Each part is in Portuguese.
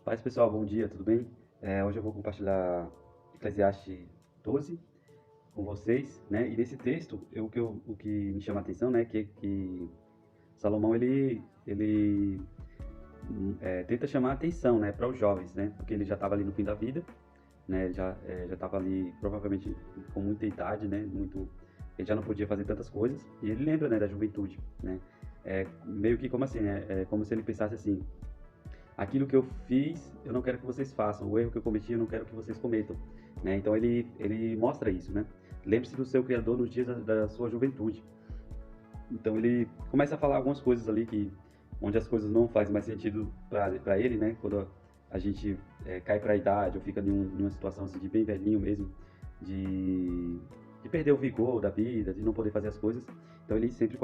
Paz pessoal, bom dia, tudo bem? Hoje eu vou compartilhar Eclesiastes 12 com vocês, né? E nesse texto, o que me chama a atenção, né, que Salomão ele tenta chamar a atenção, né, para os jovens, né? Porque ele já estava ali no fim da vida, né? Já estava ali provavelmente com muita idade, né? Ele já não podia fazer tantas coisas e ele lembra, né, da juventude, né? Meio que como assim, né? É como se ele pensasse assim: aquilo que eu fiz, eu não quero que vocês façam. O erro que eu cometi, eu não quero que vocês cometam. Né? Então ele mostra isso, né? Lembre-se do seu Criador nos dias da sua juventude. Então ele começa a falar algumas coisas ali onde as coisas não fazem mais sentido para ele, né? Quando a gente cai para a idade ou fica numa situação assim, de bem velhinho mesmo, de perder o vigor da vida, de não poder fazer as coisas. Então ele sempre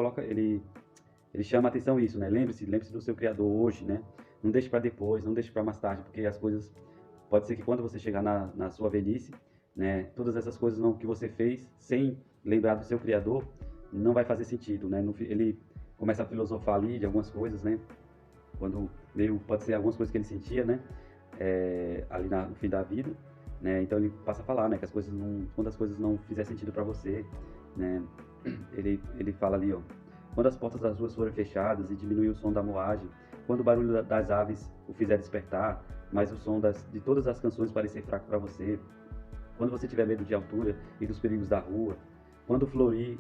ele chama a atenção isso, né? Lembre-se do seu Criador hoje, né? Não deixe para depois, não deixe para mais tarde, porque as coisas pode ser que quando você chegar na sua velhice, né? Todas essas coisas não, que você fez sem lembrar do seu Criador não vai fazer sentido, né? Ele começa a filosofar ali de algumas coisas, né? Quando meio pode ser algumas coisas que ele sentia, né? Ali no fim da vida, né? Então ele passa a falar, né? Que quando as coisas não fizer sentido para você, né? Ele fala ali, ó: quando as portas das ruas forem fechadas e diminuir o som da moagem, quando o barulho das aves o fizer despertar, mas o som de todas as canções parecer fraco para você, quando você tiver medo de altura e dos perigos da rua, quando florir,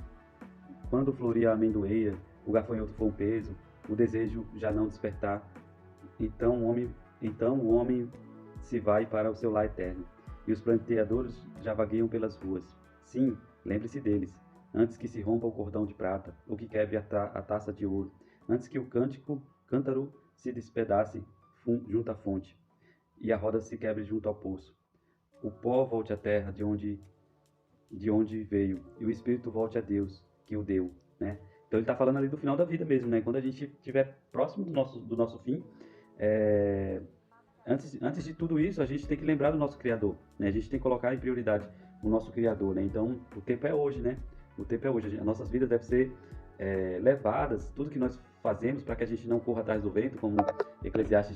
quando florir a amendoeira, o gafanhoto for um peso, o desejo já não despertar, então o homem se vai para o seu lar eterno, e os pranteadores já vagueiam pelas ruas. Sim, lembre-se deles, antes que se rompa o cordão de prata, ou que quebre a taça de ouro, antes que o cântaro se despedace junto à fonte, e a roda se quebre junto ao poço. O pó volte à terra de onde veio, e o espírito volte a Deus, que o deu, né? Então ele está falando ali do final da vida mesmo, né? Quando a gente estiver próximo do nosso fim, é, antes de tudo isso, a gente tem que lembrar do nosso Criador, né? A gente tem que colocar em prioridade o nosso Criador, né? Então, o tempo é hoje, né? O tempo é hoje. As nossas vidas devem ser levadas, tudo que nós fazemos para que a gente não corra atrás do vento, como Eclesiastes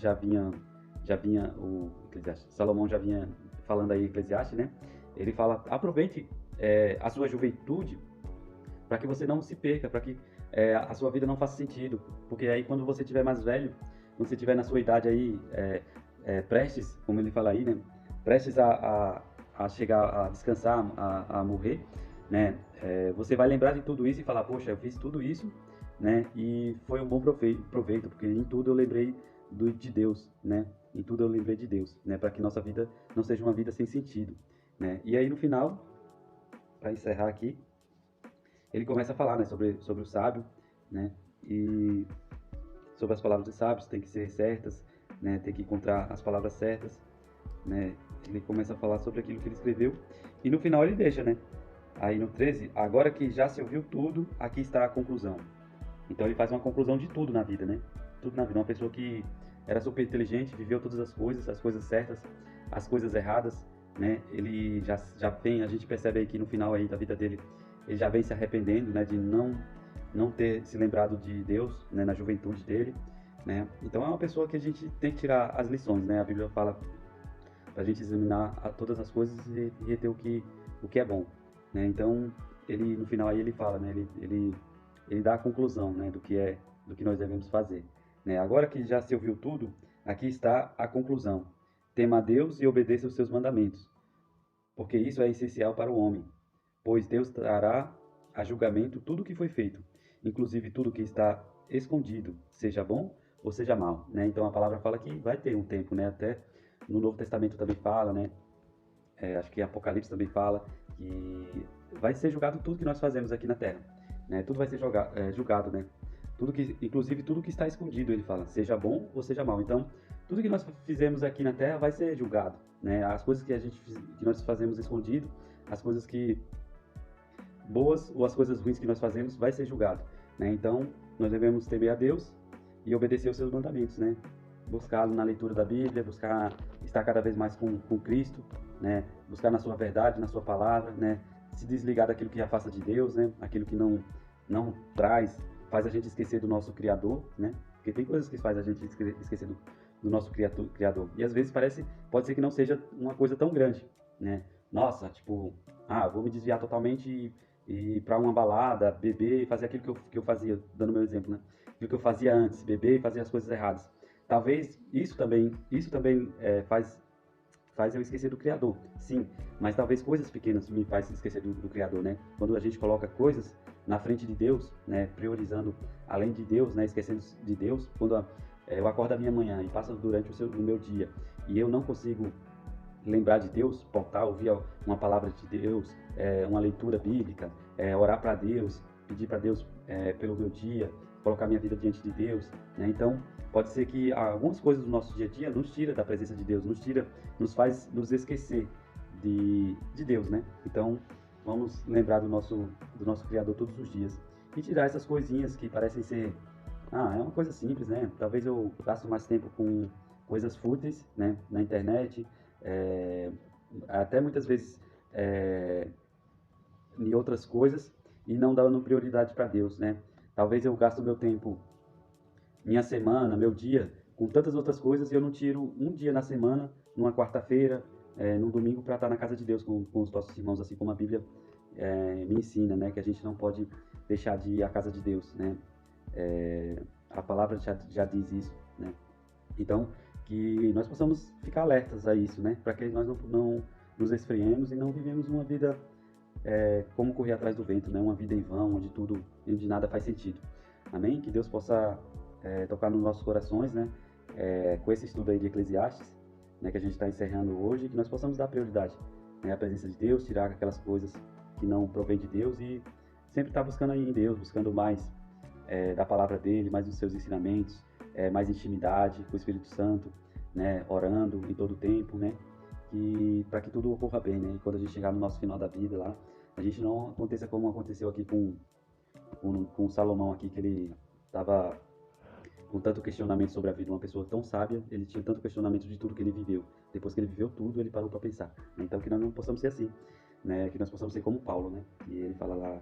Salomão já vinha falando aí, Eclesiastes, né? Ele fala: aproveite a sua juventude para que você não se perca, para que a sua vida não faça sentido, porque aí quando você estiver mais velho, quando você estiver na sua idade aí, prestes, como ele fala aí, né? Prestes a chegar a descansar, a morrer, né? Você vai lembrar de tudo isso e falar: poxa, eu fiz tudo isso, né? E foi um bom proveito, porque em tudo eu lembrei de Deus, né? Em tudo eu lembrei de Deus, né? Para que nossa vida não seja uma vida sem sentido, né? E aí no final, para encerrar aqui, ele começa a falar, né, sobre o sábio, né? E sobre as palavras dos sábios, tem que ser certas, né? Tem que encontrar as palavras certas, né? Ele começa a falar sobre aquilo que ele escreveu e no final ele deixa, né? Aí no 13, agora que já se ouviu tudo, aqui está a conclusão. Então ele faz uma conclusão de tudo na vida, né? Tudo na vida. Uma pessoa que era super inteligente, viveu todas as coisas certas, as coisas erradas, né? Ele já vem, a gente percebe aí que no final aí da vida dele, ele já vem se arrependendo, né? De não ter se lembrado de Deus, né? Na juventude dele, né? Então é uma pessoa que a gente tem que tirar as lições, né? A Bíblia fala para a gente examinar todas as coisas e reter o que é bom, né? Então ele no final aí ele fala, né? Ele dá a conclusão, né? Do que nós devemos fazer, né? Agora que já se ouviu tudo, aqui está a conclusão: tema a Deus e obedeça os seus mandamentos, porque isso é essencial para o homem, pois Deus trará a julgamento tudo o que foi feito, inclusive tudo que está escondido, seja bom ou seja mal, né? Então a palavra fala que vai ter um tempo, né? Até no Novo Testamento também fala, né? Acho que Apocalipse também fala que vai ser julgado tudo que nós fazemos aqui na Terra, né? Tudo vai ser julgado, né? Inclusive tudo que está escondido, ele fala, seja bom ou seja mal. Então, tudo que nós fizemos aqui na Terra vai ser julgado, né? As coisas que nós fazemos escondido, as coisas que boas ou as coisas ruins que nós fazemos vai ser julgado, né? Então, nós devemos temer a Deus e obedecer os seus mandamentos, né? Buscá-lo na leitura da Bíblia, buscar estar cada vez mais com Cristo, né? Buscar na sua verdade, na sua palavra, né? Se desligar daquilo que afasta de Deus, né? Aquilo que não faz a gente esquecer do nosso Criador, né? Porque tem coisas que faz a gente esquecer do nosso Criador. E às vezes pode ser que não seja uma coisa tão grande, né? Nossa, tipo, vou me desviar totalmente e ir para uma balada, beber e fazer aquilo que eu fazia, dando meu exemplo, né? Aquilo que eu fazia antes, beber e fazer as coisas erradas. Talvez isso também faz eu esquecer do Criador, sim, mas talvez coisas pequenas me fazem esquecer do Criador, né? Quando a gente coloca coisas na frente de Deus, né, priorizando além de Deus, né, esquecendo de Deus, quando eu acordo a minha manhã e passo durante o meu dia e eu não consigo lembrar de Deus, ouvir uma palavra de Deus, uma leitura bíblica, orar para Deus, pedir para Deus pelo meu dia, colocar minha vida diante de Deus, né? Então, pode ser que algumas coisas do nosso dia a dia nos tira da presença de Deus, nos faz nos esquecer de Deus, né? Então, vamos lembrar do nosso Criador todos os dias e tirar essas coisinhas que parecem ser, é uma coisa simples, né? Talvez eu gasto mais tempo com coisas fúteis, né, na internet, é, até muitas vezes em outras coisas e não dando prioridade para Deus, né? Talvez eu gasto meu tempo, minha semana, meu dia, com tantas outras coisas e eu não tiro um dia na semana, numa quarta-feira, num domingo, para estar na casa de Deus com os nossos irmãos, assim como a Bíblia me ensina, né? Que a gente não pode deixar de ir à casa de Deus, né? A palavra já diz isso, né? Então, que nós possamos ficar alertas a isso, né? Para que nós não nos esfriemos e não vivemos uma vida como correr atrás do vento, né? Uma vida em vão, onde nada faz sentido. Amém? Que Deus possa tocar nos nossos corações, né? Com esse estudo aí de Eclesiastes, né? Que a gente está encerrando hoje, que nós possamos dar prioridade, né? À presença de Deus, tirar aquelas coisas que não provém de Deus e sempre estar buscando aí em Deus, buscando mais da palavra dele, mais dos seus ensinamentos, mais intimidade com o Espírito Santo, né? Orando em todo o tempo, né? E para que tudo ocorra bem, né? E quando a gente chegar no nosso final da vida lá, a gente não aconteça como aconteceu aqui com o Salomão aqui, que ele estava com tanto questionamento sobre a vida, uma pessoa tão sábia, ele tinha tanto questionamento de tudo que ele viveu. Depois que ele viveu tudo, ele parou para pensar. Então que nós não possamos ser assim, né? Que nós possamos ser como Paulo, né? E ele fala lá